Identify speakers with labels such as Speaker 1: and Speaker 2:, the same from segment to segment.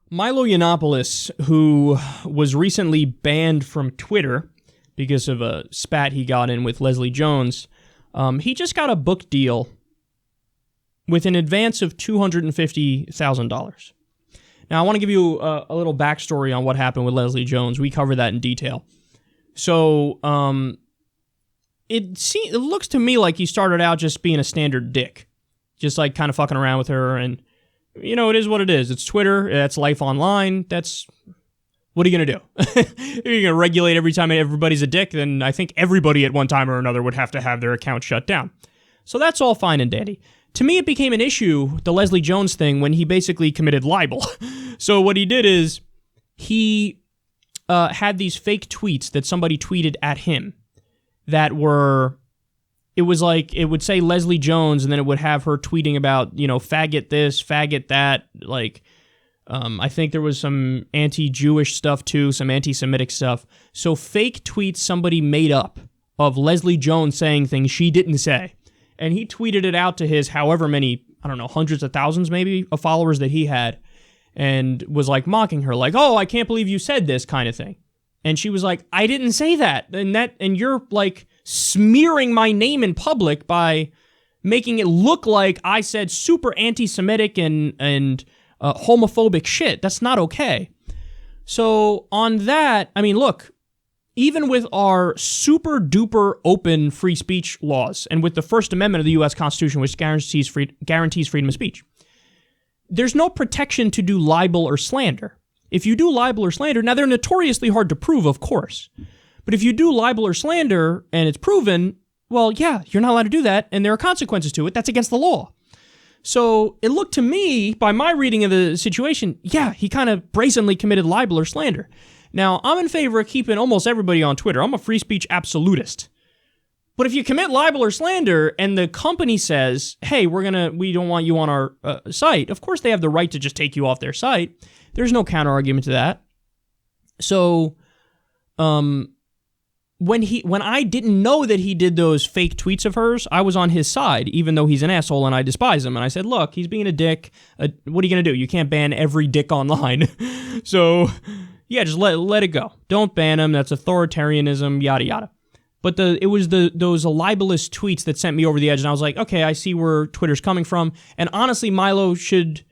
Speaker 1: Milo Yiannopoulos, who was recently banned from Twitter because of a spat he got in with Leslie Jones, he just got a book deal with an advance of $250,000. Now, I want to give you a little backstory on what happened with Leslie Jones. We cover that in detail. So, it looks to me like he started out just being a standard dick, just like kind of fucking around with her, and you know, it is what it is. It's Twitter. That's life online. What are you going to do? If you're going to regulate every time everybody's a dick, then I think everybody at one time or another would have to have their account shut down. So that's all fine and dandy. To me, it became an issue, the Leslie Jones thing, when he basically committed libel. So what he did is he had these fake tweets that somebody tweeted at him that were... It was like, it would say Leslie Jones, and then it would have her tweeting about, you know, faggot this, faggot that. Like, I think there was some anti-Jewish stuff too, some anti-Semitic stuff. So fake tweets somebody made up of Leslie Jones saying things she didn't say. And he tweeted it out to his however many, I don't know, hundreds of thousands maybe of followers that he had, and was like mocking her, like, oh, I can't believe you said this kind of thing. And she was like, I didn't say that. And you're like smearing my name in public by making it look like I said super anti-Semitic and homophobic shit. That's not okay. So on that, I mean, look, even with our super duper open free speech laws and with the First Amendment of the U.S. Constitution, which guarantees freedom of speech, there's no protection to do libel or slander. If you do libel or slander, now they're notoriously hard to prove, of course. But if you do libel or slander and it's proven, well, yeah, you're not allowed to do that, and there are consequences to it. That's against the law. So it looked to me, by my reading of the situation, yeah, he kind of brazenly committed libel or slander. Now, I'm in favor of keeping almost everybody on Twitter. I'm a free speech absolutist. But if you commit libel or slander and the company says, hey, we don't want you on our site, of course they have the right to just take you off their site. There's no counter argument to that. So, when I didn't know that he did those fake tweets of hers, I was on his side, even though he's an asshole and I despise him. And I said, look, he's being a dick. What are you going to do? You can't ban every dick online. So, yeah, just let it go. Don't ban him. That's authoritarianism, yada, yada. But it was those libelous tweets that sent me over the edge. And I was like, okay, I see where Twitter's coming from. And honestly, Milo should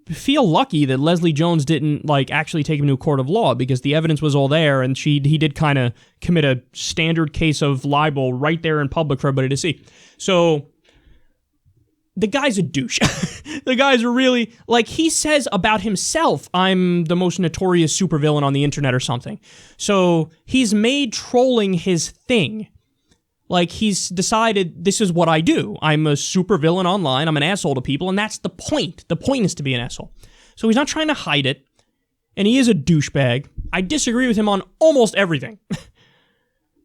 Speaker 1: feel lucky that Leslie Jones didn't actually take him to a court of law, because the evidence was all there, and he did kind of commit a standard case of libel right there in public for everybody to see. So the guy's a douche. The guys are really, he says about himself, I'm the most notorious supervillain on the internet or something. So he's made trolling his thing. He's decided, this is what I do. I'm a supervillain online. I'm an asshole to people, and that's the point. The point is to be an asshole. So he's not trying to hide it, and he is a douchebag. I disagree with him on almost everything.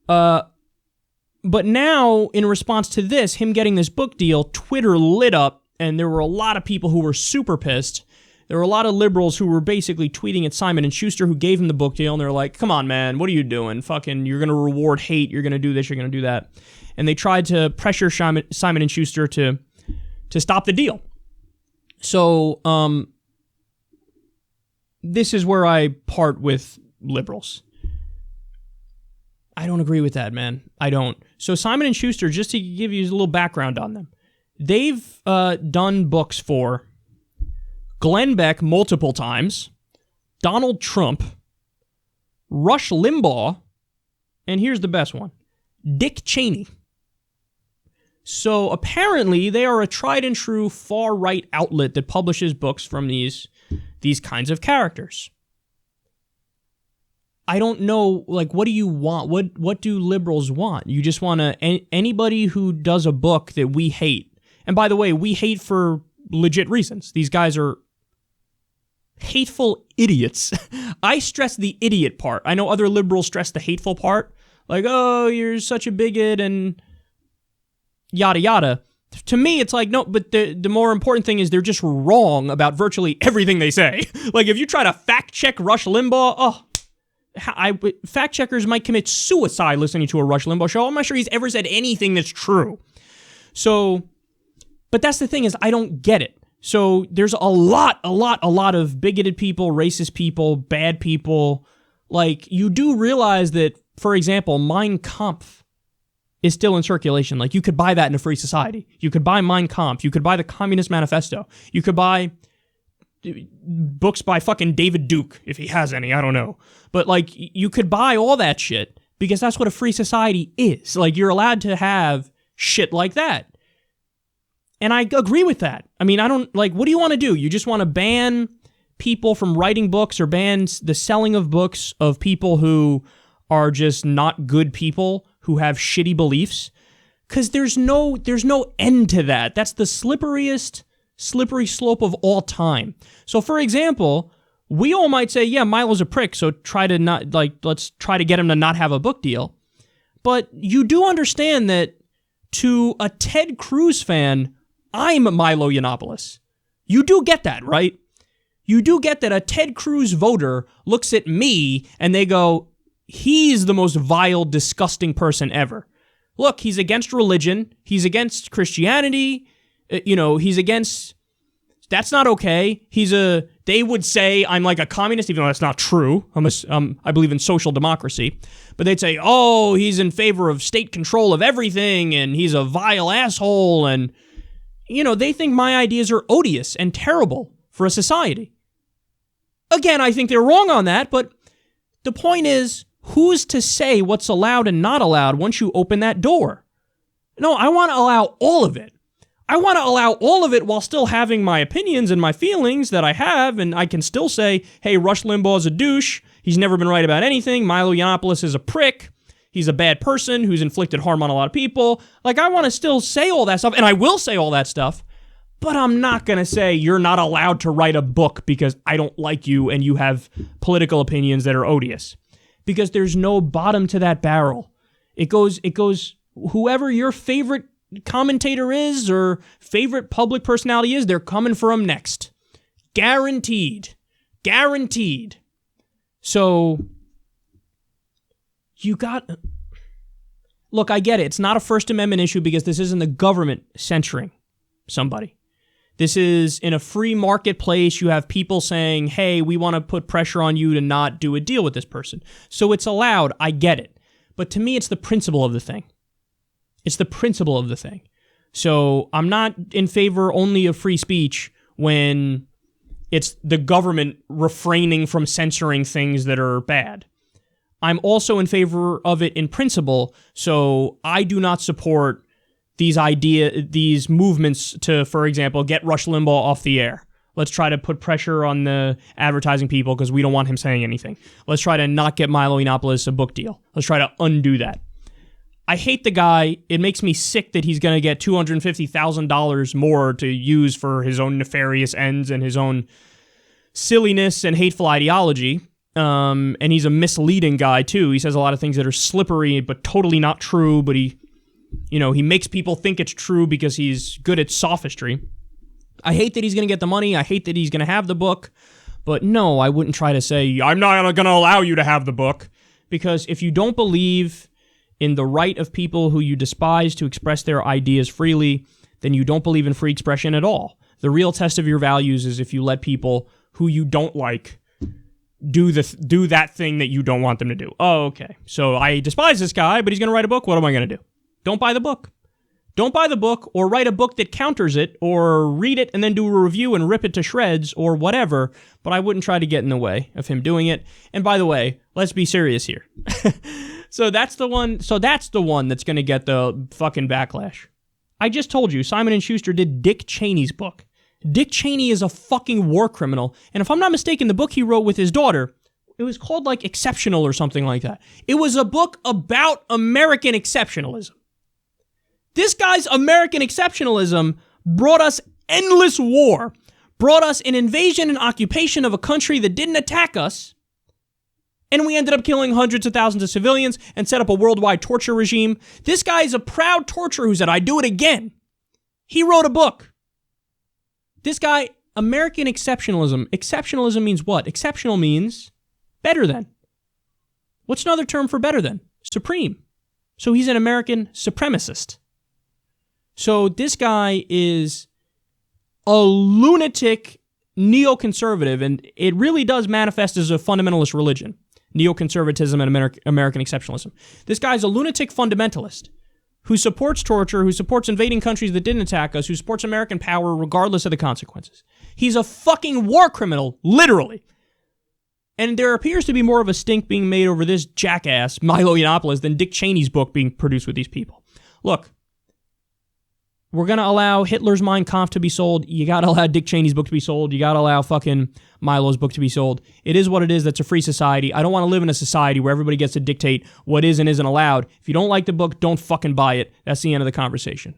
Speaker 1: But now, in response to this, him getting this book deal, Twitter lit up, and there were a lot of people who were super pissed. There were a lot of liberals who were basically tweeting at Simon & Schuster, who gave him the book deal, and they're like, come on, man, what are you doing? Fucking, you're going to reward hate, you're going to do this, you're going to do that. And they tried to pressure Simon & Schuster to stop the deal. So, this is where I part with liberals. I don't agree with that, man. I don't. So Simon & Schuster, just to give you a little background on them, they've done books for Glenn Beck multiple times, Donald Trump, Rush Limbaugh, and here's the best one, Dick Cheney. So apparently they are a tried and true far-right outlet that publishes books from these kinds of characters. I don't know, what do you want? What do liberals want? You just want anybody who does a book that we hate. And by the way, we hate for legit reasons. These guys are hateful idiots. I stress the idiot part. I know other liberals stress the hateful part. Oh, you're such a bigot and yada yada. To me, it's no, but the more important thing is they're just wrong about virtually everything they say. If you try to fact check Rush Limbaugh, fact checkers might commit suicide listening to a Rush Limbaugh show. I'm not sure he's ever said anything that's true. So, but that's the thing is I don't get it. So there's a lot of bigoted people, racist people, bad people. Like, you do realize that, for example, Mein Kampf is still in circulation. Like, you could buy that in a free society. You could buy Mein Kampf. You could buy the Communist Manifesto. You could buy books by fucking David Duke, if he has any, I don't know. But, like, you could buy all that shit because that's what a free society is. Like, you're allowed to have shit like that. And I agree with that. I mean, I don't, like, what do you want to do? You just want to ban people from writing books or ban the selling of books of people who are just not good people, who have shitty beliefs? Because there's no end to that. That's the slippery slope of all time. So, for example, we all might say, yeah, Milo's a prick, so let's try to get him to not have a book deal. But you do understand that to a Ted Cruz fan, I'm Milo Yiannopoulos. You do get that, right? You do get that a Ted Cruz voter looks at me and they go, he's the most vile, disgusting person ever. Look, he's against religion. He's against Christianity. He's against... That's not okay. They would say I'm like a communist, even though that's not true. I believe in social democracy. But they'd say, oh, he's in favor of state control of everything, and he's a vile asshole, and... they think my ideas are odious and terrible for a society. Again, I think they're wrong on that, but the point is, who's to say what's allowed and not allowed once you open that door? No, I want to allow all of it. I want to allow all of it while still having my opinions and my feelings that I have, and I can still say, hey, Rush Limbaugh's a douche, he's never been right about anything, Milo Yiannopoulos is a prick, he's a bad person who's inflicted harm on a lot of people. Like, I want to still say all that stuff, and I will say all that stuff, but I'm not going to say you're not allowed to write a book because I don't like you and you have political opinions that are odious. Because there's no bottom to that barrel. It goes, whoever your favorite commentator is or favorite public personality is, they're coming for him next. Guaranteed. So... Look, I get it. It's not a First Amendment issue because this isn't the government censoring somebody. This is in a free marketplace. You have people saying, hey, we want to put pressure on you to not do a deal with this person. So it's allowed. I get it. But to me, it's the principle of the thing. So I'm not in favor only of free speech when it's the government refraining from censoring things that are bad. I'm also in favor of it in principle, so I do not support these movements to, for example, get Rush Limbaugh off the air. Let's try to put pressure on the advertising people because we don't want him saying anything. Let's try to not get Milo Yiannopoulos a book deal. Let's try to undo that. I hate the guy. It makes me sick that he's going to get $250,000 more to use for his own nefarious ends and his own silliness and hateful ideology. And he's a misleading guy, too. He says a lot of things that are slippery but totally not true, but he makes people think it's true because he's good at sophistry. I hate that he's going to get the money. I hate that he's going to have the book. But no, I wouldn't try to say, I'm not going to allow you to have the book. Because if you don't believe in the right of people who you despise to express their ideas freely, then you don't believe in free expression at all. The real test of your values is if you let people who you don't like do that thing that you don't want them to do. Oh, okay. So I despise this guy, but he's going to write a book. What am I going to do? Don't buy the book. Don't buy the book or write a book that counters it or read it and then do a review and rip it to shreds or whatever, but I wouldn't try to get in the way of him doing it. And by the way, let's be serious here. So that's the one that's going to get the fucking backlash. I just told you, Simon & Schuster did Dick Cheney's book. Dick Cheney is a fucking war criminal, and if I'm not mistaken, the book he wrote with his daughter, it was called like Exceptional or something like that. It was a book about American exceptionalism. This guy's American exceptionalism brought us endless war, brought us an invasion and occupation of a country that didn't attack us, and we ended up killing hundreds of thousands of civilians and set up a worldwide torture regime. This guy is a proud torturer who said, I'd do it again. He wrote a book. This guy, American exceptionalism. Exceptionalism means what? Exceptional means better than. What's another term for better than? Supreme. So he's an American supremacist. So this guy is a lunatic neoconservative, and it really does manifest as a fundamentalist religion, neoconservatism and American exceptionalism. This guy's a lunatic fundamentalist who supports torture, who supports invading countries that didn't attack us, who supports American power regardless of the consequences. He's a fucking war criminal, literally. And there appears to be more of a stink being made over this jackass, Milo Yiannopoulos, than Dick Cheney's book being produced with these people. Look, we're going to allow Hitler's Mein Kampf to be sold. You got to allow Dick Cheney's book to be sold. You got to allow fucking Milo's book to be sold. It is what it is. That's a free society. I don't want to live in a society where everybody gets to dictate what is and isn't allowed. If you don't like the book, don't fucking buy it. That's the end of the conversation.